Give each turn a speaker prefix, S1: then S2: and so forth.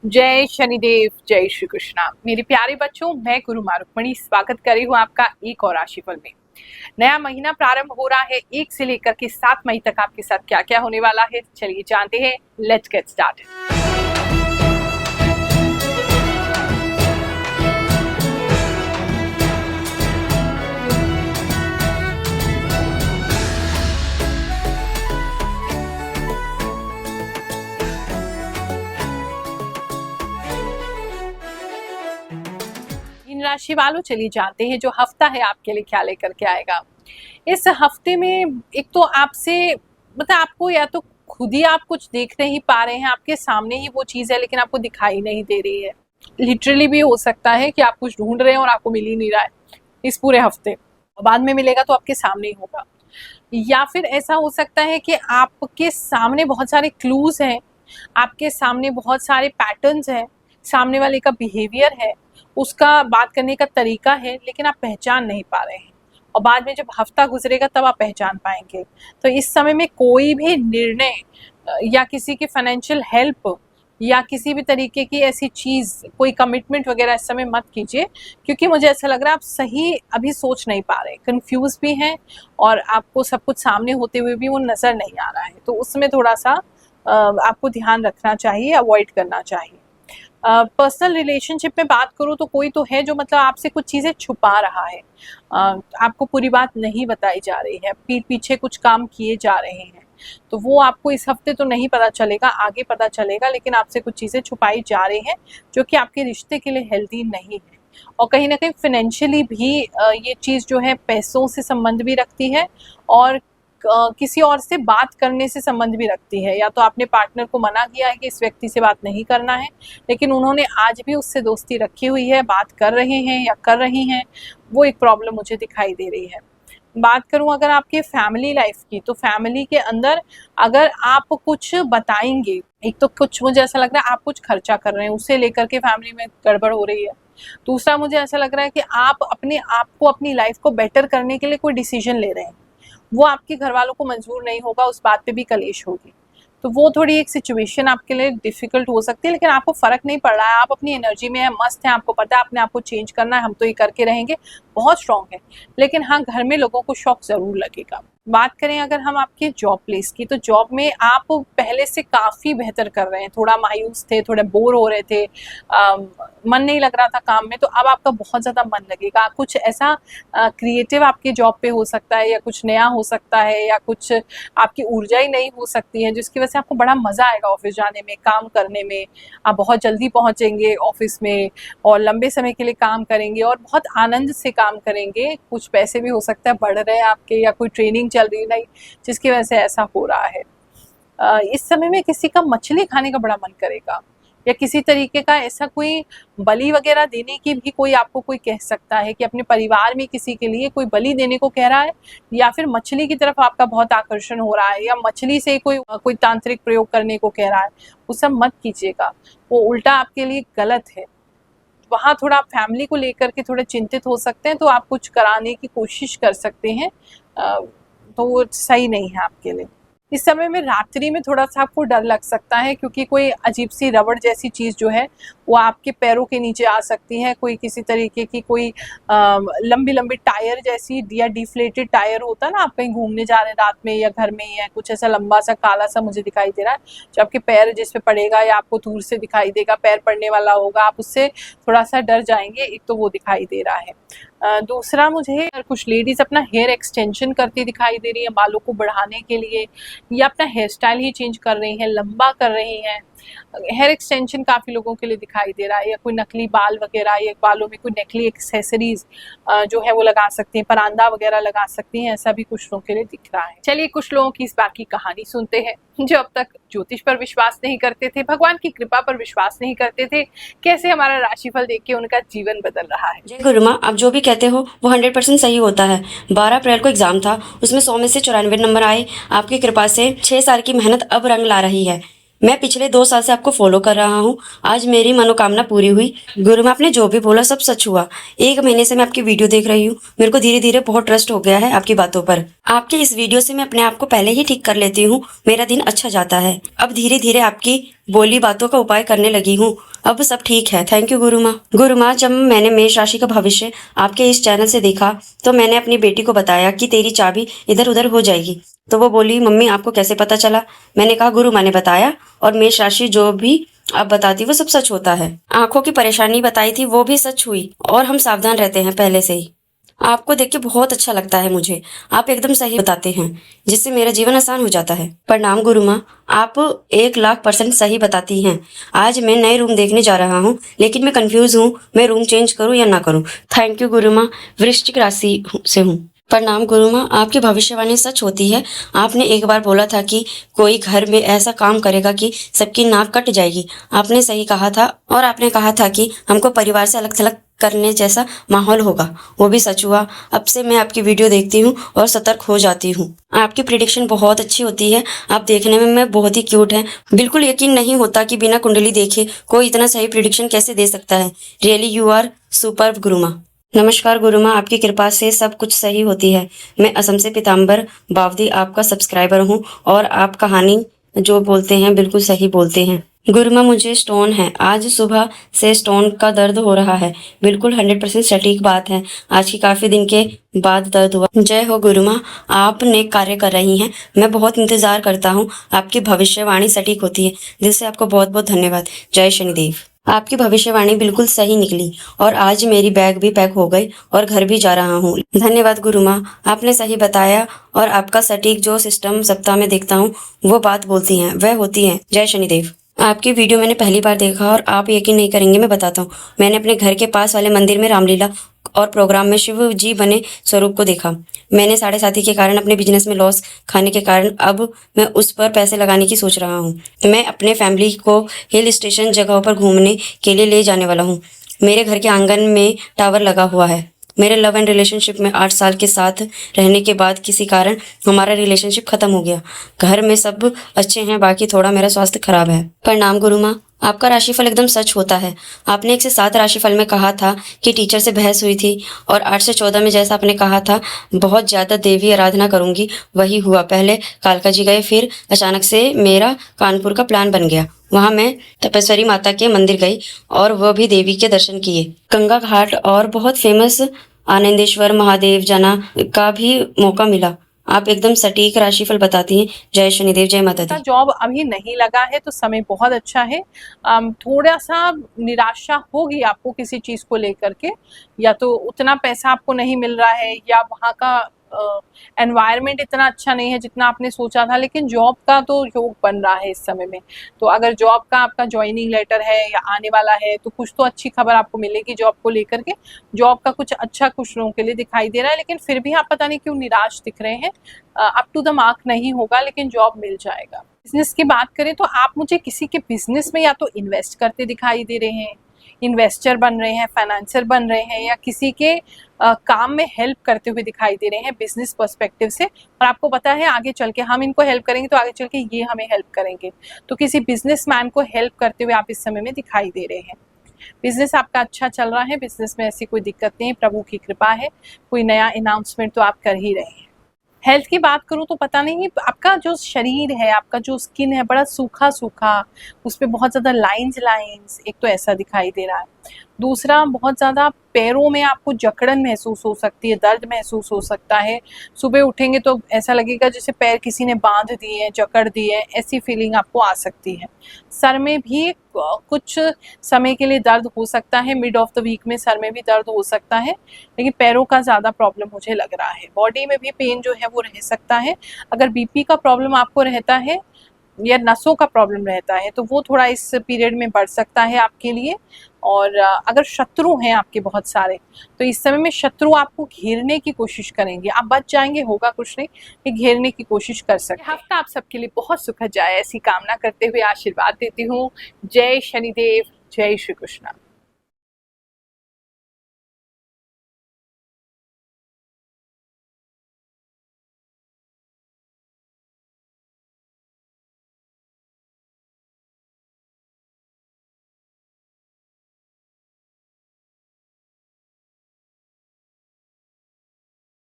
S1: जय शनिदेव, जय श्री कृष्णा। मेरे प्यारे बच्चों, मैं गुरु माँ रुक्मणी स्वागत कर रही हूँ आपका एक और राशिफल में। नया महीना प्रारंभ हो रहा है। 1 से लेकर के 7 मई तक आपके साथ क्या क्या होने वाला है, चलिए जानते हैं। Let's get started. मीन राशि वालों, चलिए जानते हैं जो हफ्ता है आपके लिए क्या लेकर के आएगा। इस हफ्ते में एक तो आपसे मतलब आपको या तो खुद ही आप कुछ देख नहीं पा रहे हैं, आपके सामने ही वो चीज है लेकिन आपको दिखाई नहीं दे रही है। लिटरली भी हो सकता है कि आप कुछ ढूंढ रहे हैं और आपको मिल ही नहीं रहा है इस पूरे हफ्ते, बाद में मिलेगा तो आपके सामने ही होगा। या फिर ऐसा हो सकता है कि आपके सामने बहुत सारे क्लूज हैं, आपके सामने बहुत सारे पैटर्न्स हैं, सामने वाले का बिहेवियर है, उसका बात करने का तरीका है, लेकिन आप पहचान नहीं पा रहे हैं और बाद में जब हफ्ता गुजरेगा तब आप पहचान पाएंगे। तो इस समय में कोई भी निर्णय या किसी की फाइनेंशियल हेल्प या किसी भी तरीके की ऐसी चीज, कोई कमिटमेंट वगैरह इस समय मत कीजिए, क्योंकि मुझे ऐसा लग रहा है आप सही अभी सोच नहीं पा रहे, कंफ्यूज भी हैं और आपको सब कुछ सामने होते हुए भी वो नजर नहीं आ रहा है। तो उसमें थोड़ा सा आपको ध्यान रखना चाहिए, अवॉइड करना चाहिए। पर्सनल रिलेशनशिप में बात करूँ तो कोई तो है जो मतलब आपसे कुछ चीज़ें छुपा रहा है, आपको पूरी बात नहीं बताई जा रही है, पीठ पीछे कुछ काम किए जा रहे हैं। तो वो आपको इस हफ्ते तो नहीं पता चलेगा, आगे पता चलेगा, लेकिन आपसे कुछ चीज़ें छुपाई जा रही हैं जो कि आपके रिश्ते के लिए हेल्दी नहीं है। और कहीं ना कहीं फिनेंशियली भी ये चीज़ जो है पैसों से संबंध भी रखती है और किसी और से बात करने से संबंध भी रखती है। या तो आपने पार्टनर को मना किया है कि इस व्यक्ति से बात नहीं करना है, लेकिन उन्होंने आज भी उससे दोस्ती रखी हुई है, बात कर रहे हैं या कर रही हैं, वो एक प्रॉब्लम मुझे दिखाई दे रही है। बात करूं अगर आपके फैमिली लाइफ की, तो फैमिली के अंदर अगर आप कुछ बताएंगे, एक तो कुछ मुझे ऐसा लग रहा है आप कुछ खर्चा कर रहे हैं, उसे लेकर के फैमिली में गड़बड़ हो रही है। दूसरा मुझे ऐसा लग रहा है कि आप अपने आप को, अपनी लाइफ को बेटर करने के लिए कोई डिसीजन ले रहे हैं, वो आपके घर वालों को मंजूर नहीं होगा, उस बात पे भी कलेश होगी। तो वो थोड़ी एक सिचुएशन आपके लिए डिफिकल्ट हो सकती है, लेकिन आपको फर्क नहीं पड़ रहा है, आप अपनी एनर्जी में है, मस्त है, आपको पता है अपने आप को चेंज करना है, हम तो ये करके रहेंगे, बहुत स्ट्रांग है। लेकिन हाँ, घर में लोगों को शॉक जरूर लगेगा। बात करें अगर हम आपके जॉब प्लेस की, तो जॉब में आप पहले से काफी बेहतर कर रहे हैं। थोड़ा मायूस थे, थोड़े बोर हो रहे थे, मन नहीं लग रहा था काम में, तो अब आपका बहुत ज्यादा मन लगेगा। कुछ ऐसा क्रिएटिव आपके जॉब पे हो सकता है, या कुछ नया हो सकता है, या कुछ आपकी ऊर्जा ही नहीं हो सकती है, जिसकी वजह से आपको बड़ा मजा आएगा ऑफिस जाने में, काम करने में। आप बहुत जल्दी पहुंचेंगे ऑफिस में और लंबे समय के लिए काम करेंगे और बहुत आनंद से काम करेंगे। कुछ पैसे भी हो सकता है बढ़ रहे हैं आपके, या कोई ट्रेनिंग चल रही नहीं जिसकी वजह से ऐसा हो रहा है। इस समय में किसी का मछली खाने का बड़ा मन करेगा, या किसी तरीके का ऐसा कोई बलि वगैरह देने की भी कोई आपको कोई कह सकता है कि अपने परिवार में किसी के लिए कोई बलि देने को कह रहा है, या फिर मछली की तरफ आपका बहुत आकर्षण हो रहा है, या मछली से कोई तांत्रिक प्रयोग करने को कह रहा है। वो सब मत कीजिएगा, वो उल्टा आपके लिए गलत है। वहाँ थोड़ा आप फैमिली को लेकर के थोड़े चिंतित हो सकते हैं, तो आप कुछ कराने की कोशिश कर सकते हैं, तो वो सही नहीं है आपके लिए। इस समय में रात्रि में थोड़ा सा आपको डर लग सकता है, क्योंकि कोई अजीब सी रबड़ जैसी चीज जो है वो आपके पैरों के नीचे आ सकती है। कोई किसी तरीके की कोई लंबी लंबी टायर जैसी, या डिफ्लेटेड टायर होता है ना, आप कहीं घूमने जा रहे हैं रात में या घर में ही है, कुछ ऐसा लंबा सा काला सा मुझे दिखाई दे रहा है, जो आपके पैर जिस पे पड़ेगा या आपको दूर से दिखाई देगा, पैर पड़ने वाला होगा, आप उससे थोड़ा सा डर जाएंगे। एक तो वो दिखाई दे रहा है। दूसरा, मुझे कुछ लेडीज अपना हेयर एक्सटेंशन करती दिखाई दे रही है बालों को बढ़ाने के लिए, या अपना हेयर स्टाइल ही चेंज कर रही हैं, लंबा कर रही हैं। हेयर एक्सटेंशन काफ़ी लोगों के लिए दिखाई दे रहा है, या कोई नकली बाल वगैरह, या बालों में कोई नकली एक्सेसरीज जो है वो लगा सकती हैं, परांदा वगैरह लगा सकती हैं, ऐसा भी कुछ लोगों के लिए दिख रहा है। चलिए कुछ लोगों की इस बार की कहानी सुनते हैं, जो अब तक ज्योतिष पर विश्वास नहीं करते थे, भगवान की कृपा पर विश्वास नहीं करते थे, कैसे हमारा राशिफल देख के उनका जीवन बदल रहा है।
S2: जय गुरु माँ, आप जो भी कहते हो वो 100% सही होता है। 12 अप्रैल को एग्जाम था, उसमें 100 में से 94 नंबर आए। आपकी कृपा से 6 साल की मेहनत अब रंग ला रही है। मैं पिछले 2 साल से आपको फॉलो कर रहा हूँ। आज मेरी मनोकामना पूरी हुई। गुरु माँ, आपने जो भी बोला सब सच हुआ। 1 महीने से मैं आपकी वीडियो देख रही हूँ। मेरे को धीरे धीरे बहुत ट्रस्ट हो गया है आपकी बातों पर। आपकी इस वीडियो से मैं अपने आप को पहले ही ठीक कर लेती हूँ, मेरा दिन अच्छा जाता है। अब धीरे धीरे आपकी बोली बातों का उपाय करने लगी हूँ। अब सब ठीक है। थैंक यू गुरु माँ। गुरु माँ, जब मैंने मेष राशि का भविष्य आपके इस चैनल से देखा तो मैंने अपनी बेटी को बताया कि तेरी चाबी इधर उधर हो जाएगी। तो वो बोली, मम्मी आपको कैसे पता चला? मैंने कहा, गुरु माँ ने बताया, और मेष राशि जो भी आप बताती वो सब सच होता है। आंखों की परेशानी बताई थी वो भी सच हुई, और हम सावधान रहते हैं पहले से ही। आपको देख के बहुत अच्छा लगता है मुझे। आप एकदम सही बताते हैं, जिससे मेरा जीवन आसान हो जाता है। प्रणाम गुरु माँ, आप 1,00,000% सही बताती हैं। आज मैं नए रूम देखने जा रहा हूँ, लेकिन मैं कंफ्यूज हूँ, मैं रूम चेंज करूँ या ना करूँ। थैंक यू गुरु माँ, वृश्चिक राशि से हूँ। प्रणाम गुरु माँ, आपकी भविष्यवाणी सच होती है। आपने एक बार बोला था कि कोई घर में ऐसा काम करेगा कि सबकी नाक कट जाएगी। आपने सही कहा था, और आपने कहा था कि हमको परिवार से अलग थलग करने जैसा माहौल होगा। वो भी सच हुआ। अब से मैं आपकी वीडियो देखती हूँ और सतर्क हो जाती हूँ। आपकी प्रिडिक्शन बहुत अच्छी होती है। आप देखने में मैं बहुत ही क्यूट हैं। बिल्कुल यकीन नहीं होता कि बिना कुंडली देखे कोई इतना सही प्रिडिक्शन कैसे दे सकता है। रियली यू आर सुपर्ब गुरु माँ। नमस्कार गुरु माँ, आपकी कृपा से सब कुछ सही होती है। मैं असम से पीताम्बर बावदी आपका सब्सक्राइबर हूँ, और आप कहानी जो बोलते हैं बिल्कुल सही बोलते हैं। गुरु माँ, मुझे स्टोन है। आज सुबह से स्टोन का दर्द हो रहा है। बिल्कुल 100% सटीक बात है। आज की काफी दिन के बाद दर्द हुआ। जय हो गुरु माँ, आप नेक कार्य कर रही हैं। मैं बहुत इंतजार करता हूँ। आपकी भविष्यवाणी सटीक होती है। दिल से आपको बहुत बहुत धन्यवाद। जय शनिदेव। आपकी भविष्यवाणी बिल्कुल सही निकली, और आज मेरी बैग भी पैक हो गई और घर भी जा रहा हूँ। धन्यवाद गुरु माँ, आपने सही बताया, और आपका सटीक जो सिस्टम सप्ताह में देखता हूँ वो बात बोलती हैं, वह होती है। जय शनिदेव। आपकी वीडियो मैंने पहली बार देखा, और आप यकीन नहीं करेंगे, मैं बताता हूँ। मैंने अपने घर के पास वाले मंदिर में रामलीला और प्रोग्राम में शिव जी बने स्वरूप को देखा। मैंने 7.5 के कारण अपने बिजनेस में लॉस खाने के कारण अब मैं उस पर पैसे लगाने की सोच रहा हूँ। मैं अपने फैमिली को हिल स्टेशन जगहों पर घूमने के लिए ले जाने वाला हूँ। मेरे घर के आंगन में टावर लगा हुआ है। मेरे लव एंड रिलेशनशिप में 8 साल के साथ रहने के बाद किसी कारण हमारा रिलेशनशिप खत्म हो गया। घर में सब अच्छे हैं, बाकी थोड़ा मेरा स्वास्थ्य खराब है। प्रणाम गुरु माँ, आपका राशिफल एकदम सच होता है। आपने 1 से 7 राशिफल में कहा था कि टीचर से बहस हुई थी, और 8 से 14 में जैसा आपने कहा था बहुत ज़्यादा देवी आराधना करूंगी, वही हुआ। पहले कालका जी गए, फिर अचानक से मेरा कानपुर का प्लान बन गया। वहां मैं तपेश्वरी माता के मंदिर गई, और वह भी देवी के दर्शन किए। गंगा घाट और बहुत फेमस आनंदेश्वर महादेव जाना का भी मौका मिला। आप एकदम सटीक राशिफल बताती हैं। जय शनिदेव, जय माता दी।
S1: जॉब अभी नहीं लगा है तो समय बहुत अच्छा है। थोड़ा सा निराशा होगी आपको किसी चीज को लेकर के, या तो उतना पैसा आपको नहीं मिल रहा है, या वहाँ का एनवायरनमेंट इतना अच्छा नहीं है जितना आपने सोचा था, लेकिन जॉब का तो योग बन रहा है इस समय में। तो अगर जॉब का आपका ज्वाइनिंग लेटर है या आने वाला है, तो कुछ तो अच्छी खबर आपको मिलेगी जॉब को लेकर के। जॉब का कुछ अच्छा कुछ लोगों के लिए दिखाई दे रहा है, लेकिन फिर भी आप पता नहीं क्यों निराश दिख रहे हैं। अप टू द मार्क नहीं होगा, लेकिन जॉब मिल जाएगा। बिजनेस की बात करें तो आप मुझे किसी के बिजनेस में या तो इन्वेस्ट करते दिखाई दे रहे हैं, इन्वेस्टर बन रहे हैं, फाइनेंसर बन रहे हैं, या किसी के काम में हेल्प करते हुए दिखाई दे रहे हैं बिजनेस पर्सपेक्टिव से। और आपको पता है आगे चल के हम इनको हेल्प करेंगे तो आगे चल के ये हमें हेल्प करेंगे। तो किसी बिजनेसमैन को हेल्प करते हुए आप इस समय में दिखाई दे रहे हैं। बिजनेस आपका अच्छा चल रहा है, बिजनेस में ऐसी कोई दिक्कत नहीं है, प्रभु की कृपा है। कोई नया अनाउंसमेंट तो आप कर ही रहे हैं। हेल्थ की बात करूँ तो पता नहीं, आपका जो शरीर है, आपका जो स्किन है बड़ा सूखा सूखा, उस पर बहुत ज़्यादा लाइंस, एक तो ऐसा दिखाई दे रहा है। दूसरा, बहुत ज़्यादा पैरों में आपको जकड़न महसूस हो सकती है, दर्द महसूस हो सकता है। सुबह उठेंगे तो ऐसा लगेगा जैसे पैर किसी ने बांध दिए हैं, जकड़ दिए हैं, ऐसी फीलिंग आपको आ सकती है। सर में भी कुछ समय के लिए दर्द हो सकता है, मिड ऑफ द वीक में सर में भी दर्द हो सकता है, लेकिन पैरों का ज़्यादा प्रॉब्लम मुझे लग रहा है। बॉडी में भी पेन जो है वो रह सकता है। अगर बीपी का प्रॉब्लम आपको रहता है या नसों का प्रॉब्लम रहता है तो वो थोड़ा इस पीरियड में बढ़ सकता है आपके लिए। और अगर शत्रु हैं आपके बहुत सारे, तो इस समय में शत्रु आपको घेरने की कोशिश करेंगे। आप बच जाएंगे, होगा कुछ नहीं, ये घेरने की कोशिश कर सकते हैं। हफ्ता आप सबके लिए बहुत सुखद जाए, ऐसी कामना करते हुए आशीर्वाद देती हूँ। जय शनिदेव, जय श्री कृष्ण।